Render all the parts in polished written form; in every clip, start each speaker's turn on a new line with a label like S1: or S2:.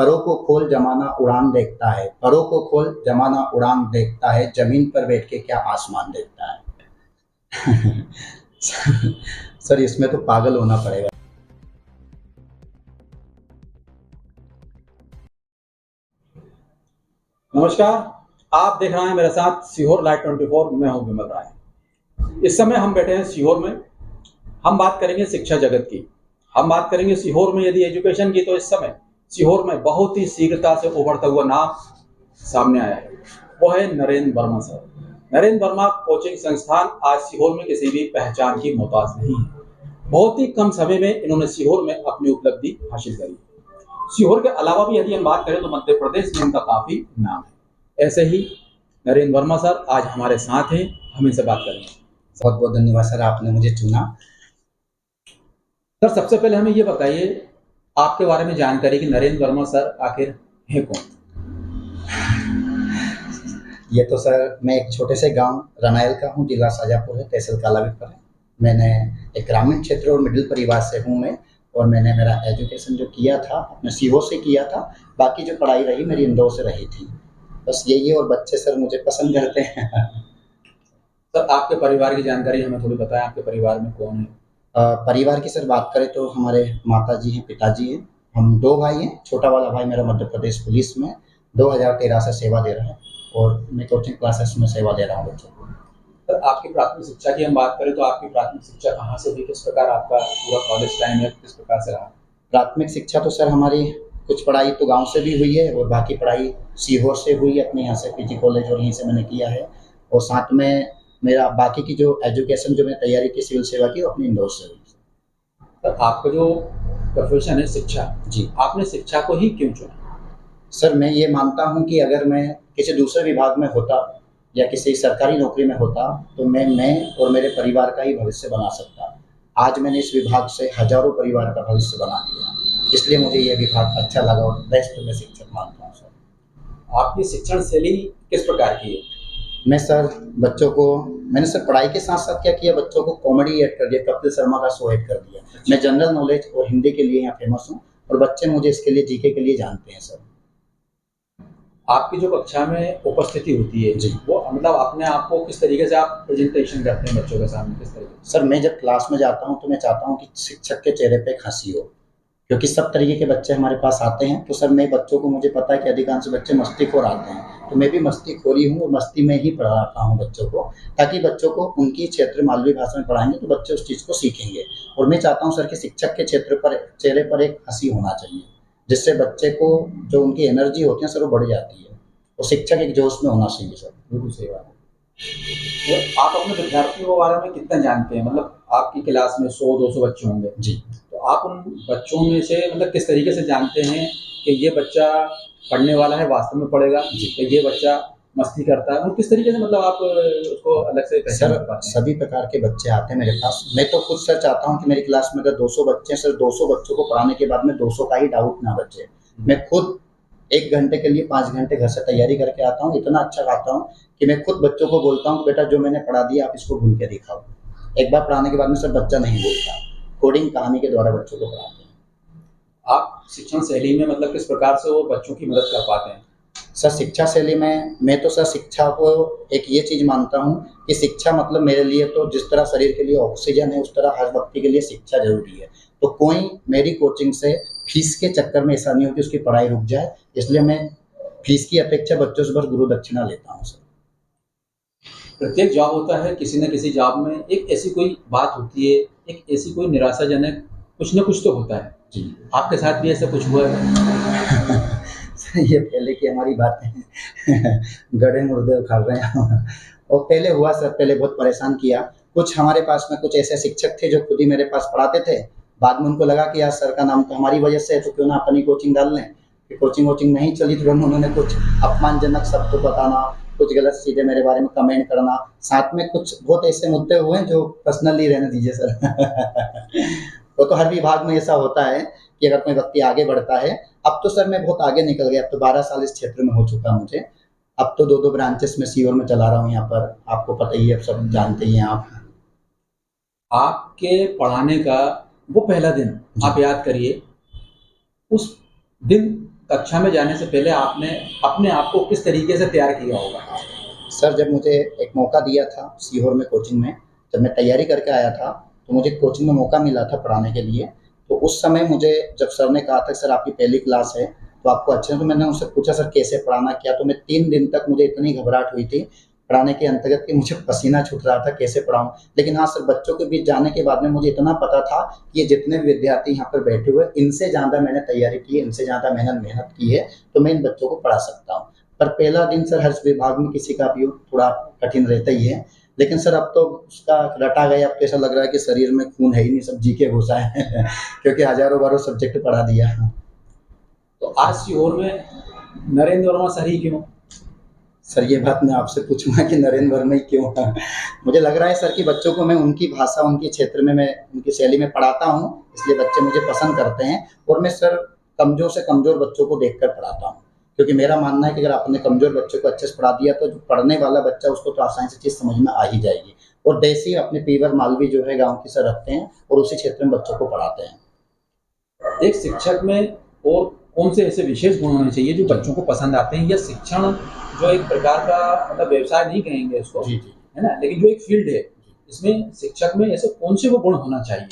S1: परों को खोल जमाना उड़ान देखता है, परों को खोल जमाना उड़ान देखता है, जमीन पर बैठ के क्या आसमान देखता है। सर इसमें तो पागल होना पड़ेगा।
S2: नमस्कार, आप देख रहे हैं मेरे साथ सीहोर लाइव 24। मैं हूं विमल राय। इस समय हम बैठे हैं सीहोर में। हम बात करेंगे शिक्षा जगत की। हम बात करेंगे सीहोर में यदि एजुकेशन की, तो इस समय सीहोर में बहुत ही शीघ्रता से उभरता हुआ नाम सामने आया है, वो है नरेंद्र वर्मा सर। नरेंद्र वर्मा कोचिंग संस्थान आज सीहोर में किसी भी पहचान की मोहताज नहीं है। बहुत ही कम समय में इन्होंने सीहोर में अपनी उपलब्धि हासिल करी। सीहोर के अलावा भी यदि हम बात करें तो मध्य प्रदेश में इनका काफी नाम है। ऐसे ही नरेंद्र वर्मा सर आज हमारे साथ हैं, हम इनसे बात करेंगे।
S1: बहुत बहुत धन्यवाद सर, आपने मुझे चुना।
S2: सर सबसे पहले हमें ये बताइए आपके बारे में जानकारी कि नरेंद्र वर्मा सर आखिर है कौन?
S1: ये तो सर मैं एक छोटे से गांव रनायल का हूँ, जिला शाजापुर है, तहसील कालावीर है। मैंने एक ग्रामीण क्षेत्र और मिडिल परिवार से हूँ मैं, और मैंने मेरा एजुकेशन जो किया था अपने सीहोर से किया था। बाकी जो पढ़ाई रही मेरी इंदौर से रही थी। बस यही है, और बच्चे सर मुझे पसंद करते हैं।
S2: सर आपके परिवार की जानकारी हमें थोड़ी बताएं, आपके परिवार में कौन है?
S1: परिवार की सर बात करें तो हमारे माताजी हैं, पिताजी हैं, हम 2 भाई हैं। छोटा वाला भाई मेरा मध्य प्रदेश पुलिस में 2013 से सेवा दे रहा है, और मैं कोचिंग क्लासेस में सेवा दे रहा हूँ बच्चों को।
S2: सर आपकी प्राथमिक शिक्षा की हम बात करें तो आपकी प्राथमिक शिक्षा कहाँ से हुई, किस प्रकार आपका पूरा कॉलेज टाइम है, किस प्रकार से रहा?
S1: प्राथमिक शिक्षा तो सर हमारी कुछ पढ़ाई तो गांव से भी हुई है, और बाकी पढ़ाई सीहोर से हुई है, अपने यहाँ से पीजी कॉलेज और यहीं से मैंने किया है। और साथ में मेरा बाकी की जो एजुकेशन जो मैंने तैयारी की सिविल सेवा की, वो अपनी इंदौर से हुई।
S2: सर आपका जो प्रोफेशन है शिक्षा,
S1: जी,
S2: आपने शिक्षा को ही क्यों चुना?
S1: सर मैं ये मानता हूँ कि अगर मैं किसी दूसरे विभाग में होता या किसी सरकारी नौकरी में होता तो मैं और मेरे परिवार का ही भविष्य बना सकता। आज मैंने इस विभाग से हजारों परिवार का भविष्य बना दिया, इसलिए मुझे ये विभाग अच्छा लगा और बेस्ट मैं शिक्षक मानता हूँ सर।
S2: आपकी शिक्षण शैली किस प्रकार की है?
S1: मैं सर बच्चों को, मैंने सर पढ़ाई के साथ साथ क्या किया, बच्चों को कॉमेडी ऐड कर दिया, कपिल शर्मा का शो ऐड कर दिया। मैं जनरल नॉलेज और हिंदी के लिए यहाँ फेमस हूँ, और बच्चे मुझे इसके लिए जीके के लिए जानते हैं सर।
S2: आपकी जो कक्षा में उपस्थिति होती है
S1: जी,
S2: वो मतलब अपने आप को किस तरीके से आप प्रेजेंटेशन करते हैं बच्चों के सामने, किस तरीके से?
S1: सर मैं जब क्लास में जाता हूँ तो मैं चाहता हूँ कि शिक्षक के चेहरे पे एक हंसी हो, क्योंकि सब तरीके के बच्चे हमारे पास आते हैं। तो सर मैं बच्चों को, मुझे पता है कि अधिकांश बच्चे मस्तीखोर आते हैं, तो मैं भी मस्तीखोरी हूँ और मस्ती में ही पढ़ाता हूँ बच्चों को, ताकि बच्चों को उनकी क्षेत्र मालवी भाषा में पढ़ाएंगे तो बच्चे उस चीज़ को सीखेंगे। और मैं चाहता हूँ सर कि शिक्षक के चेहरे पर एक हंसी होना चाहिए, जिससे बच्चे को जो उनकी एनर्जी होती है सर वो बढ़ जाती है, और शिक्षक एक जोश में होना चाहिए सर।
S2: बिल्कुल सही बात है। तो आप अपने विद्यार्थियों के बारे में कितना जानते हैं? मतलब आपकी क्लास में 100-200 बच्चे होंगे
S1: जी,
S2: तो आप उन बच्चों में से मतलब किस तरीके से जानते हैं कि ये बच्चा पढ़ने वाला है, वास्तव में पढ़ेगा, कि ये बच्चा मस्ती करता है? मतलब किस तरीके से मतलब आप उसको अलग से पहचान कर
S1: सर
S2: पाते हैं?
S1: सभी प्रकार के बच्चे आते हैं मेरे पास। मैं तो खुद सर चाहता हूँ कि मेरी क्लास में अगर 200 बच्चे हैं सर, 200 बच्चों को पढ़ाने के बाद में 200 का ही डाउट ना बचे। मैं खुद 1 घंटे के लिए 5 घंटे घर से तैयारी करके आता हूँ, इतना अच्छा गाता हूँ कि मैं खुद बच्चों को बोलता हूँ बेटा जो मैंने पढ़ा दिया आप इसको भूल के दिखाओ। एक बार पढ़ाने के बाद में सर बच्चा नहीं बोलता, कोडिंग कहानी के द्वारा बच्चों को पढ़ाते हैं।
S2: आप शिक्षण शैली में मतलब किस प्रकार से वो बच्चों की मदद कर पाते हैं?
S1: सर शिक्षा शैली में मैं तो सर शिक्षा को एक ये चीज़ मानता हूँ कि शिक्षा मतलब मेरे लिए तो जिस तरह शरीर के लिए ऑक्सीजन है, उस तरह हर व्यक्ति के लिए शिक्षा जरूरी है। तो कोई मेरी कोचिंग से फीस के चक्कर में ऐसा नहीं हो कि उसकी पढ़ाई रुक जाए, इसलिए मैं फीस की अपेक्षा बच्चों से बस गुरु दक्षिणा लेता हूँ सर।
S2: प्रत्येक जॉब होता है, किसी न किसी जॉब में एक ऐसी कोई बात होती है, एक ऐसी कोई निराशाजनक कुछ न कुछ तो होता है।
S1: जी,
S2: आपके साथ भी ऐसा कुछ हुआ है?
S1: सर ये पहले की हमारी बातें गड़े मुर्दे उखाड़ रहे हैं। और पहले हुआ सर, पहले बहुत परेशान किया। कुछ हमारे पास में कुछ ऐसे शिक्षक थे जो खुद ही मेरे पास पढ़ाते थे। बाद में उनको लगा कि यार सर का नाम तो हमारी वजह से है, तो क्यों ना अपनी कोचिंग डाल लें। कि कोचिंग वोचिंग नहीं चली तो उन्होंने कुछ अपमानजनक शब्द बताना, कुछ गलत चीज़ें मेरे बारे में कमेंट करना, साथ में कुछ बहुत ऐसे मुद्दे हुए हैं जो पर्सनली रहने दीजिए सर। वो तो हर विभाग में ऐसा होता है कि अगर कोई व्यक्ति आगे बढ़ता है। अब तो सर मैं बहुत आगे निकल गया, अब तो 12 साल इस क्षेत्र में हो चुका मुझे। अब तो 2-2 ब्रांचेस में सीहोर में चला रहा हूँ यहाँ पर, आपको पता ही है, अब सब जानते ही हैं आप।
S2: आपके पढ़ाने का वो पहला दिन आप याद करिए, उस दिन कक्षा में जाने से पहले आपने अपने आप को किस तरीके से तैयार किया होगा?
S1: सर जब मुझे एक मौका दिया था सीहोर में कोचिंग में, जब मैं तैयारी करके आया था, तो मुझे कोचिंग में मौका मिला था पढ़ाने के लिए। तो उस समय मुझे जब सर ने कहा था सर आपकी पहली क्लास है, तो आपको अच्छे, तो मैंने उनसे पूछा सर कैसे पढ़ाना क्या, तो मैं 3 दिन तक मुझे इतनी घबराहट हुई थी पढ़ाने के अंतर्गत कि मुझे पसीना छूट रहा था कैसे पढ़ाऊँ। लेकिन हाँ सर, बच्चों के बीच जाने के बाद में मुझे इतना पता था कि ये जितने भी विद्यार्थी यहाँ पर बैठे हुए हैं, इनसे ज़्यादा मैंने तैयारी की है, इनसे ज़्यादा मेहनत की है, तो मैं इन बच्चों को पढ़ा सकता हूँ। पर पहला दिन सर हर विभाग में किसी का भी हो, थोड़ा कठिन रहता ही है। लेकिन सर अब तो उसका रटा गया, अब तो ऐसा लग रहा है कि शरीर में खून है ही नहीं, सब जी के घुसा है क्योंकि हज़ारों बारों सब्जेक्ट पढ़ा दिया।
S2: तो आज सीहोर में नरेंद्र वर्मा सर ही क्यों?
S1: सर ये बात मैं आपसे पूछूंगा कि नरेंद्र वर्मा ही क्यों है? मुझे लग रहा है सर कि बच्चों को मैं उनकी भाषा, उनके क्षेत्र में, मैं उनकी शैली में पढ़ाता हूँ, इसलिए बच्चे मुझे पसंद करते हैं। और मैं सर कमज़ोर से कमज़ोर बच्चों को देखकर पढ़ाता हूँ, क्योंकि मेरा मानना है कि अगर आपने कमज़ोर बच्चे को अच्छे से पढ़ा दिया तो जो पढ़ने वाला बच्चा उसको तो आसानी से चीज़ समझ में आ ही जाएगी। और देसी अपने पीवर मालवी जो है गाँव की सर रखते हैं और उसी क्षेत्र में बच्चों को पढ़ाते हैं।
S2: एक शिक्षक में और कौन से ऐसे विशेष गुण होने चाहिए जो बच्चों को पसंद आते हैं, या शिक्षण जो एक प्रकार का मतलब व्यवसाय नहीं कहेंगे इसको,
S1: जी जी
S2: है ना, लेकिन जो एक फील्ड है, इसमें शिक्षक में ऐसे कौन से वो गुण होना चाहिए?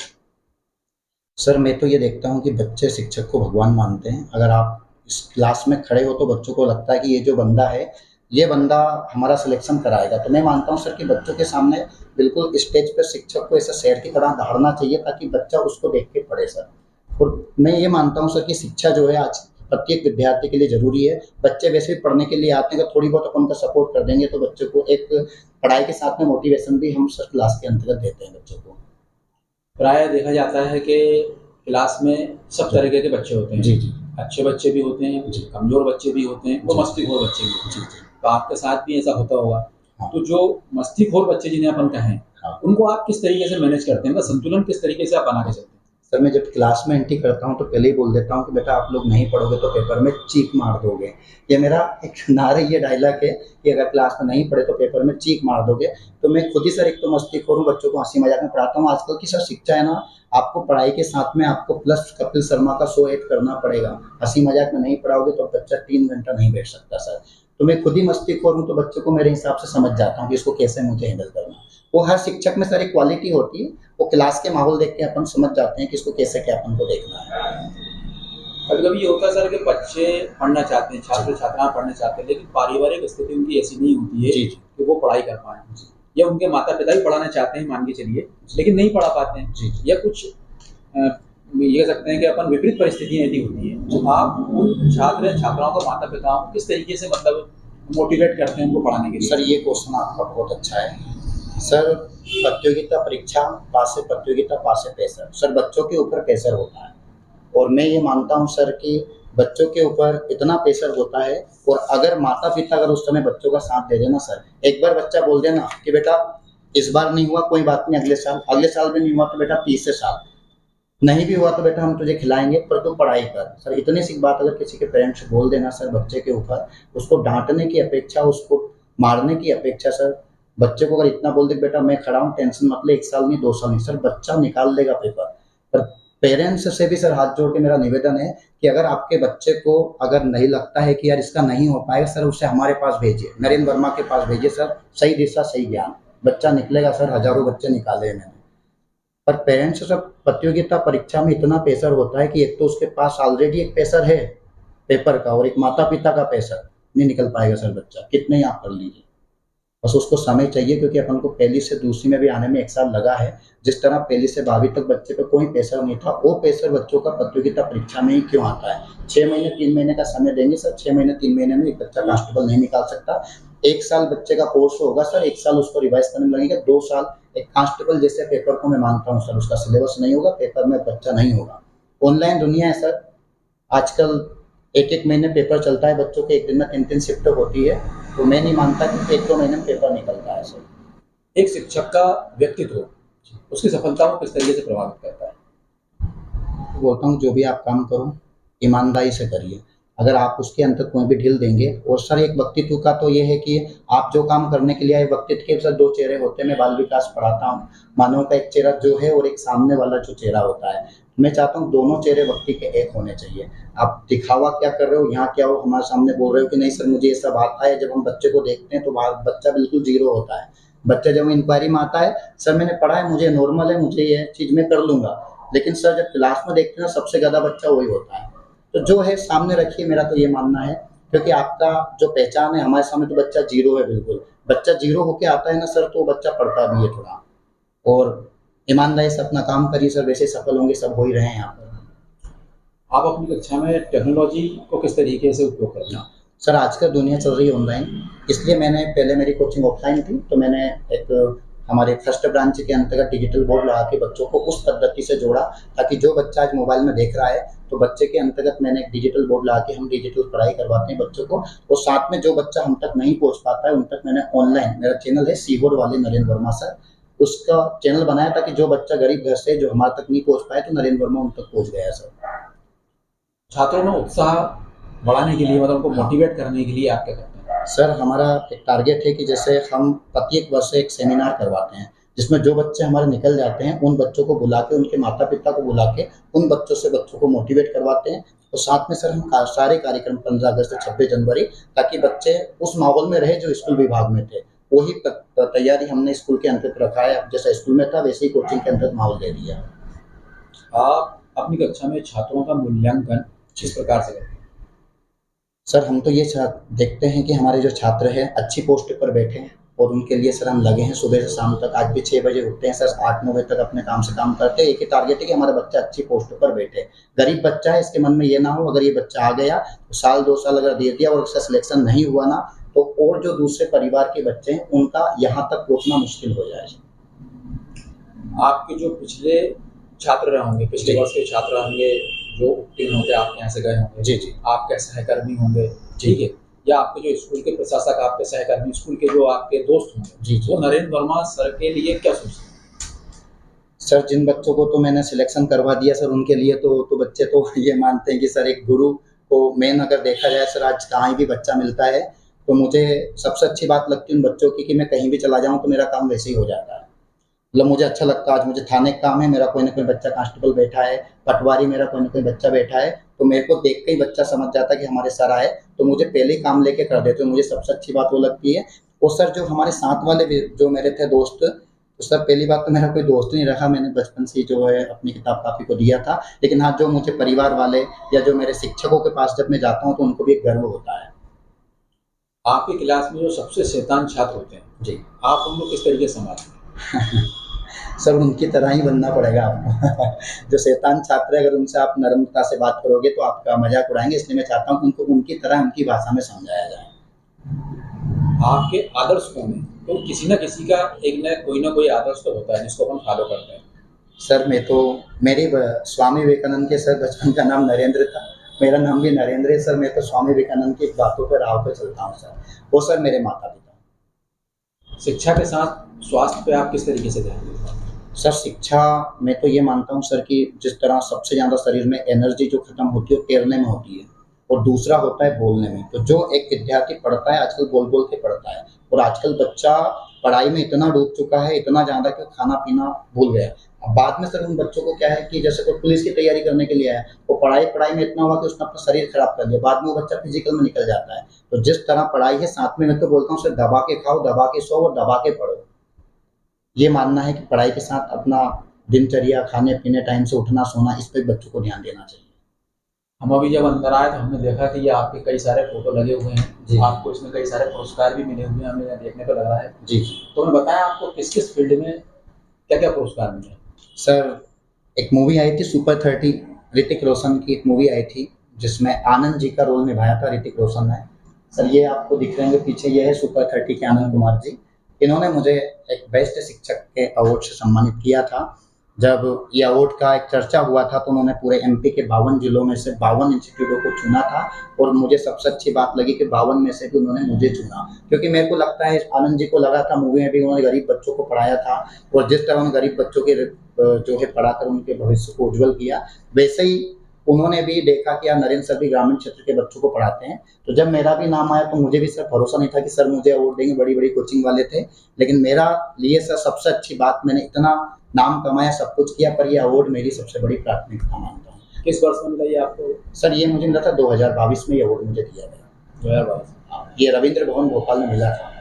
S1: सर मैं तो ये देखता हूँ कि बच्चे शिक्षक को भगवान मानते हैं। अगर आप इस क्लास में खड़े हो तो बच्चों को लगता है कि ये जो बंदा है, ये बंदा हमारा सिलेक्शन कराएगा। तो मैं मानता हूँ सर कि बच्चों के सामने बिल्कुल स्टेज पर शिक्षक को ऐसा शेर की तरह दहाड़ना चाहिए ताकि बच्चा उसको देख के पढ़े सर। और मैं ये मानता हूँ सर कि शिक्षा जो है आज प्रत्येक विद्यार्थी के लिए ज़रूरी है। बच्चे वैसे भी पढ़ने के लिए आते हैं, अगर थोड़ी बहुत अपन उनका सपोर्ट कर देंगे तो बच्चों को एक पढ़ाई के साथ में मोटिवेशन भी हम सर क्लास के अंतर्गत देते हैं बच्चों को।
S2: प्राय देखा जाता है कि क्लास में सब तरीके के बच्चे होते हैं।
S1: जी जी
S2: अच्छे बच्चे भी होते हैं,
S1: जी।
S2: कमजोर बच्चे भी होते हैं, वो
S1: जी।
S2: मस्तीखोर बच्चे भी होते
S1: जी
S2: हैं।
S1: जी
S2: तो आपके साथ भी ऐसा होता होगा।
S1: हाँ
S2: तो जो मस्तीखोर बच्चे जिन्हें अपन कहें,
S1: हाँ।
S2: उनको आप किस तरीके से मैनेज करते हैं, उनका संतुलन किस तरीके से आप बना के चलते हैं?
S1: सर मैं जब क्लास में एंट्री करता हूँ तो पहले ही बोल देता हूँ कि बेटा आप लोग नहीं पढ़ोगे तो पेपर में चीख मार दोगे। ये मेरा एक नारे, ये डायलॉग है कि अगर क्लास में नहीं पढ़े तो पेपर में चीख मार दोगे। तो मैं खुद ही सर एक तो मस्तीखोर हूँ, बच्चों को हंसी मजाक में पढ़ाता हूँ। आजकल की सर शिक्षा है ना, आपको पढ़ाई के साथ में आपको प्लस कपिल शर्मा का शो ऐड करना पड़ेगा। हंसी मजाक में नहीं पढ़ाओगे तो बच्चा 3 घंटा नहीं बैठ सकता सर। तो मैं खुद ही मस्तीखोर हूँ, तो बच्चों को मेरे हिसाब से समझ जाता हूँ कि इसको कैसे मुझे हैंडल करना। वो हर शिक्षक में सर एक क्वालिटी होती है, वो क्लास के माहौल देख के अपन समझ जाते हैं कि इसको कैसे क्या अपन को देखना है।
S2: कभी कभी ये होता है सर कि बच्चे पढ़ना चाहते हैं, छात्र छात्राएं पढ़ना चाहते हैं, लेकिन पारिवारिक स्थिति उनकी ऐसी नहीं होती है
S1: जी जी
S2: कि वो पढ़ाई कर पाए, या उनके माता पिता भी पढ़ाना चाहते हैं मान के चलिए, लेकिन नहीं पढ़ा पाते हैं,
S1: जी
S2: या कुछ ये कह सकते हैं कि अपन विपरीत परिस्थितियां ऐसी होती है। तो आप उन छात्र छात्राओं को, माता पिताओं को किस तरीके से मतलब मोटिवेट करते हैं उनको पढ़ाने के लिए?
S1: सर ये क्वेश्चन आपका बहुत अच्छा है। सर प्रतियोगिता परीक्षा पास से प्रतियोगिता पास से प्रेशर, सर बच्चों के ऊपर प्रेशर होता है। और मैं ये मानता हूँ सर कि बच्चों के ऊपर इतना प्रेशर होता है, और अगर माता पिता अगर उस समय बच्चों का साथ दे देना सर, एक बार बच्चा बोल देना कि बेटा इस बार नहीं हुआ कोई बात नहीं, अगले साल भी नहीं हुआ तो बेटा तीसरे साल, नहीं भी हुआ तो बेटा हम तुझे खिलाएंगे पर तू पढ़ाई कर। सर इतनी सी बात अगर किसी के पेरेंट्स बोल देना सर बच्चे के ऊपर, उसको डांटने की अपेक्षा, उसको मारने की अपेक्षा सर, बच्चे को अगर इतना बोल दे बेटा मैं खड़ा हूँ टेंशन मत ले, 1 साल नहीं 2 साल नहीं, सर बच्चा निकाल देगा पेपर। पर पेरेंट्स से भी सर हाथ जोड़ के मेरा निवेदन है कि अगर आपके बच्चे को अगर नहीं लगता है कि यार इसका नहीं हो पाएगा, सर उसे हमारे पास भेजिए, नरेंद्र वर्मा के पास भेजिए सर। सही दिशा सही ज्ञान, बच्चा निकलेगा सर, हजारों बच्चे निकाले हैं मैंने। पर पेरेंट्स सब प्रतियोगिता परीक्षा में इतना प्रेशर होता है कि एक तो उसके पास ऑलरेडी एक प्रेशर है पेपर का, और एक माता पिता का प्रेशर, नहीं निकल पाएगा सर बच्चा, कितने ही आप कर लीजिए। बस उसको समय चाहिए, क्योंकि अपन को पहली से दूसरी में भी आने में 1 साल लगा है। जिस तरह पहली से 12वीं तक बच्चे पे कोई प्रेशर नहीं था, वो प्रेशर बच्चों का प्रतियोगिता परीक्षा में ही क्यों आता है। 6 महीने 3 महीने का समय देंगे सर, 6 महीने 3 महीने में एक बच्चा कांस्टेबल नहीं निकाल सकता। 1 साल बच्चे का कोर्स होगा सर, 1 साल उसको रिवाइज करने में लगेगा, 2 साल एक कांस्टेबल जैसे पेपर को मैं मानता हूँ सर, उसका सिलेबस नहीं होगा, पेपर में बच्चा नहीं होगा। ऑनलाइन दुनिया है सर, आजकल 1-1 महीने पेपर चलता है बच्चों के, एक दिन में 3-3 शिफ्ट होती है। तो मैं नहीं मानता कि 1-2 महीने में पेपर निकलता है सर।
S2: एक शिक्षक का व्यक्तित्व उसकी सफलता को किस तरीके से प्रभावित करता है?
S1: बोलता हूँ जो भी आप काम करो ईमानदारी से करिए। अगर आप उसके अंदर कोई भी ढील देंगे, और सर एक व्यक्तित्व का तो ये है कि आप जो काम करने के लिए आए, व्यक्तित्व के सर 2 चेहरे होते हैं। मैं बाल विकास पढ़ाता हूँ, मानव का एक चेहरा जो है और एक सामने वाला जो चेहरा होता है। मैं चाहता हूँ दोनों चेहरे व्यक्ति के एक होने चाहिए। आप दिखावा क्या कर रहे हो, यहाँ क्या हो, हमारे सामने बोल रहे हो कि नहीं सर मुझे ये सब आता है, जब हम बच्चे को देखते हैं तो बच्चा बिल्कुल ज़ीरो होता है। बच्चा जब इंक्वायरी में आता है, सर मैंने पढ़ा है, मुझे नॉर्मल है, मुझे ये चीज़ मैं कर लूँगा। लेकिन सर जब क्लास में देखते हैं ना, सबसे ज़्यादा बच्चा वही होता है। तो जो है सामने रखिए, मेरा तो ये मानना है, क्योंकि आपका जो पहचान है, हमारे सामने तो बच्चा ज़ीरो है बिल्कुल। बच्चा ज़ीरो होके आता है ना सर, तो बच्चा पढ़ता भी है थोड़ा, और ईमानदारी से अपना काम करिए सर, वैसे सफल होंगे, सब हो ही रहे हैं यहाँ पर।
S2: आप अपनी कक्षा में टेक्नोलॉजी को किस तरीके से उपयोग करते हैं?
S1: सर आजकल दुनिया चल रही है ऑनलाइन, इसलिए मैंने पहले मेरी कोचिंग ऑफलाइन थी, तो मैंने एक हमारे फर्स्ट ब्रांच के अंतर्गत डिजिटल बोर्ड लगा के बच्चों को उस पद्धति से जोड़ा, ताकि जो बच्चा आज मोबाइल में देख रहा है तो बच्चे के अंतर्गत मैंने एक डिजिटल बोर्ड लगा के हम डिजिटल पढ़ाई करवाते हैं बच्चों को। और साथ में जो बच्चा हम तक नहीं पहुंच पाता है उन तक मैंने ऑनलाइन, मेरा चैनल है सीहोर वाले नरेंद्र वर्मा सर, उसका चैनल बनाया ताकि जो बच्चा गरीब घर से जो हमारे तक नहीं पहुंच पाए तो नरेंद्र वर्मा उन तक पहुंच गया सर।
S2: छात्रों में उत्साह बढ़ाने के लिए, मतलब उनको मोटिवेट करने के लिए आप क्या करते हैं?
S1: सर हमारा एक टारगेट है कि जैसे हम प्रत्येक वर्ष एक सेमिनार करवाते हैं, जिसमें जो बच्चे हमारे निकल जाते हैं उन बच्चों को बुला के, उनके माता पिता को बुला के उन बच्चों से बच्चों को मोटिवेट करवाते हैं। और साथ में सर हम सारे कार्यक्रम 15 अगस्त से 26 जनवरी, ताकि बच्चे उस माहौल में रहे जो स्कूल विभाग में थे, वही तैयारी हमने स्कूल के अंतर्गत रखा है। जैसा स्कूल में था वैसे ही कोचिंग के अंतर्गत माहौल दे दिया।
S2: आप अपनी कक्षा में छात्रों का मूल्यांकन किस प्रकार से करते हैं?
S1: सर हम तो ये देखते हैं कि हमारे जो छात्र हैं अच्छी पोस्ट पर बैठे हैं, और उनके लिए सर हम लगे हैं सुबह से शाम तक। आज भी 6 बजे उठते हैं सर, 8-9 बजे तक अपने काम से काम करते हैं। एक ही टारगेट है कि हमारा बच्चा अच्छी पोस्ट पर बैठे। गरीब बच्चा है, इसके मन में ये ना हो अगर ये बच्चा आ गया तो साल 2 साल अगर दे दिया और उसका सिलेक्शन नहीं हुआ ना, तो और जो दूसरे परिवार के बच्चे हैं उनका यहाँ तक पहुँचना मुश्किल हो जाए।
S2: आपके जो पिछले छात्र रहे होंगे, पिछले वर्ष के छात्र होंगे जो उत्तीर्ण होकर आपके यहाँ से गए होंगे,
S1: जी जी,
S2: आपके सहकर्मी होंगे, ठीक है, या आपके जो स्कूल के प्रशासक, आपके सहकर्मी, स्कूल के जो आपके दोस्त होंगे,
S1: जी जी,
S2: वो नरेंद्र वर्मा सर के लिए क्या सोचते हैं?
S1: सर जिन बच्चों को तो मैंने सिलेक्शन करवा दिया सर, उनके लिए तो बच्चे तो ये मानते हैं कि सर एक गुरु को मेन अगर देखा जाए सर, आज कहीं भी बच्चा मिलता है तो मुझे सबसे अच्छी बात लगती है उन बच्चों की कि मैं कहीं भी चला जाऊँ तो मेरा काम वैसे ही हो जाता है। मतलब मुझे अच्छा लगता है, आज मुझे थाने का काम है, मेरा कोई ना कोई बच्चा कांस्टेबल बैठा है, पटवारी मेरा कोई ना कोई बच्चा बैठा है, तो मेरे को देख के ही बच्चा समझ जाता है कि हमारे सर आए, तो मुझे पहले ही काम लेके कर देते हो। मुझे सबसे अच्छी बात वो लगती है। और सर जो हमारे साथ वाले जो मेरे थे दोस्त, तो सर पहली बात तो मेरा कोई दोस्त नहीं रखा, मैंने बचपन से ही जो है अपनी किताब कापी को दिया था। लेकिन हाँ, जो मुझे परिवार वाले या जो मेरे शिक्षकों के पास जब मैं जाता हूँ तो उनको भी एक गर्व होता है।
S2: आपकी क्लास में जो सबसे शैतान छात्र होते हैं
S1: जी,
S2: आप उनको किस तरीके से संभालते हैं?
S1: सर उनकी तरह ही बनना पड़ेगा आपको। जो शैतान छात्र है, अगर उनसे आप नम्रता से बात करोगे तो आपका मजाक उड़ाएंगे, इसलिए मैं चाहता हूँ कि उनको उनकी तरह उनकी भाषा में समझाया जाए।
S2: आपके आदर्श कौन है? तो किसी न किसी का एक न कोई आदर्श तो होता है जिसको हम फॉलो करते हैं।
S1: सर मैं तो मेरे स्वामी विवेकानंद के सर बचपन का नाम नरेंद्र था, मेरा नाम भी नरेंद्र है सर। मैं तो स्वामी विवेकानंद की बातों पर राह पे चलता हूँ सर, वो सर मेरे माता पिता।
S2: शिक्षा के साथ स्वास्थ्य पे आप किस तरीके से ध्यान देते हैं?
S1: सर शिक्षा, मैं तो ये मानता हूँ सर कि जिस तरह सबसे ज़्यादा शरीर में एनर्जी जो खत्म होती है वो तैरने में होती है, और दूसरा होता है बोलने में। तो जो एक विद्यार्थी पढ़ता है आजकल बोल बोल के पढ़ता है, और आजकल बच्चा पढ़ाई में इतना डूब चुका है, इतना ज़्यादा कि खाना पीना भूल गया। अब बाद में सर उन बच्चों को क्या है कि जैसे कोई पुलिस की तैयारी करने के लिए आया, वो पढ़ाई में इतना हुआ कि उसने अपना शरीर खराब कर लिया, बाद में वो बच्चा फिजिकल में निकल जाता है। तो जिस तरह पढ़ाई है, साथ में मैं तो बोलता हूँ सर दबा के खाओ, दबा के सो और दबा के पढ़ो। ये मानना है कि पढ़ाई के साथ अपना दिनचर्या, खाने पीने, टाइम से उठना सोना, इस पे बच्चों को ध्यान देना चाहिए।
S2: हम अभी जब अंदर आए तो हमने देखा कि ये आपके कई सारे फोटो लगे हुए
S1: जी।
S2: हैं, आपको इसमें कई सारे पुरस्कार भी मिले हुए हैं, हमें देखने को लग रहा है।
S1: जी
S2: तो हमें बताया आपको किस किस फील्ड में क्या क्या पुरस्कार मिले?
S1: सर एक मूवी आई थी सुपर 30, ऋतिक रोशन की एक मूवी आई थी जिसमें आनंद जी का रोल निभाया था ऋतिक रोशन ने। सर ये आपको दिख रहे हैं पीछे, ये है सुपर 30 के आनंद कुमार जी। इन्होंने मुझे एक बेस्ट शिक्षक के अवार्ड से सम्मानित किया था। जब ये अवार्ड का एक चर्चा हुआ था तो उन्होंने पूरे एमपी के 52 जिलों में से 52 इंस्टीट्यूटों को चुना था, और मुझे सबसे अच्छी बात लगी कि 52 में से भी उन्होंने मुझे चुना, क्योंकि मेरे को लगता है आनंद जी को लगा था, मूवी में भी उन्होंने गरीब बच्चों को पढ़ाया था, और जिस तरह उन्होंने गरीब बच्चों के जो है पढ़ाकर उनके भविष्य को उज्जवल किया, वैसे ही उन्होंने भी देखा कि यार नरेंद्र सर भी ग्रामीण क्षेत्र के बच्चों को पढ़ाते हैं। तो जब मेरा भी नाम आया तो मुझे भी सर भरोसा नहीं था कि सर मुझे अवार्ड देंगे, बड़ी-बड़ी कोचिंग वाले थे। लेकिन मेरा लिए सर सबसे अच्छी बात, मैंने इतना नाम कमाया, सब कुछ किया, पर ये अवार्ड मेरी सबसे बड़ी प्राथमिकता मानता हूँ।
S2: किस वर्ष में मिला ये आपको?
S1: सर ये मुझे मिला था 2022 में, ये अवार्ड मुझे दिया गया।
S2: 2022।
S1: हाँ, ये रविंद्र भवन भोपाल में मिला था।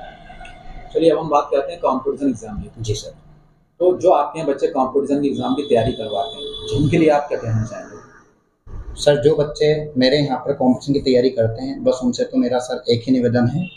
S2: चलिए अब हम बात करते हैं कॉम्पिटिशन एग्जाम की।
S1: जी सर।
S2: तो जो आपके यहाँ बच्चे कॉम्पिटिशन की एग्जाम की तैयारी करवाते हैं, उनके लिए आप क्या कहना चाहेंगे?
S1: सर जो बच्चे मेरे यहाँ पर कॉम्पिटिशन की तैयारी करते हैं, बस उनसे तो मेरा सर एक ही निवेदन है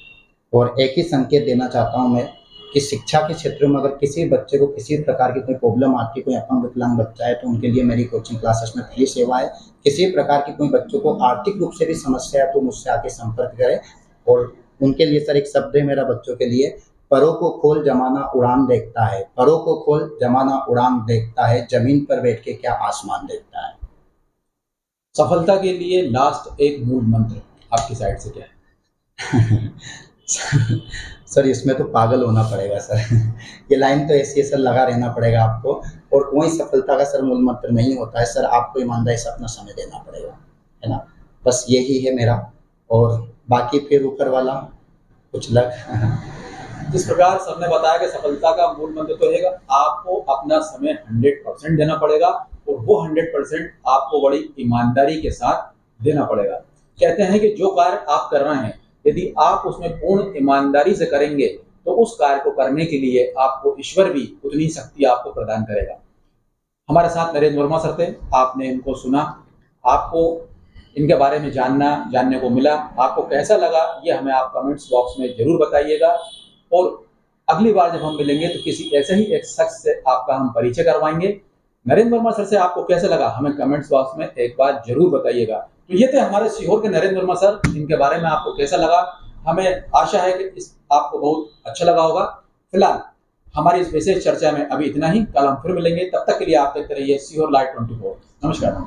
S1: और एक ही संकेत देना चाहता हूँ मैं कि शिक्षा के क्षेत्र में अगर किसी बच्चे को किसी प्रकार की कोई प्रॉब्लम आती है, कोई अपंग विकलांग बच्चा है, तो उनके लिए मेरी कोचिंग क्लासेस में फ्री सेवा है। किसी प्रकार की कोई बच्चों को आर्थिक रूप से भी समस्या है तो मुझसे आके संपर्क करें। और उनके लिए सर एक शब्द है मेरा बच्चों के लिए, परों को खोल जमाना उड़ान देखता है, परों को खोल जमाना उड़ान देखता है, जमीन पर बैठ के क्या आसमान देखता है।
S2: सफलता के लिए लास्ट एक मूल मंत्र आपकी साइड से क्या है?
S1: सर इसमें तो पागल होना पड़ेगा सर। ये लाइन तो ऐसी है सर, लगा रहना पड़ेगा आपको। और कोई सफलता का सर मूल मंत्र नहीं होता है सर, आपको ईमानदारी से अपना समय देना पड़ेगा, है ना। बस यही है मेरा, और बाकी फिर ऊपर वाला कुछ लग।
S2: जिस प्रकार सर ने बताया कि सफलता का मूल मंत्र तो रहेगा, आपको अपना समय 100% देना पड़ेगा और वो 100% आपको बड़ी ईमानदारी के साथ देना पड़ेगा। कहते हैं कि जो कार्य आप कर रहे हैं, यदि आप उसमें पूर्ण ईमानदारी से करेंगे तो उस कार्य को करने के लिए आपको ईश्वर भी उतनी शक्ति आपको प्रदान करेगा। हमारे साथ नरेंद्र वर्मा सर थे, आपने इनको सुना, आपको इनके बारे में जानने को मिला। आपको कैसा लगा ये हमें आप कमेंट्स बॉक्स में जरूर बताइएगा। और अगली बार जब हम मिलेंगे तो किसी ऐसे ही एक शख्स से आपका हम परिचय करवाएंगे। नरेंद्र वर्मा सर से आपको कैसा लगा हमें कमेंट्स बॉक्स में एक बार जरूर बताइएगा। तो ये थे हमारे सीहोर के नरेंद्र वर्मा सर, इनके बारे में आपको कैसा लगा, हमें आशा है कि आपको बहुत अच्छा लगा होगा। फिलहाल हमारी इस विशेष चर्चा में अभी इतना ही, कल हम फिर मिलेंगे, तब तक के लिए आप देखते रहिए सीहोर लाइव 24। नमस्कार।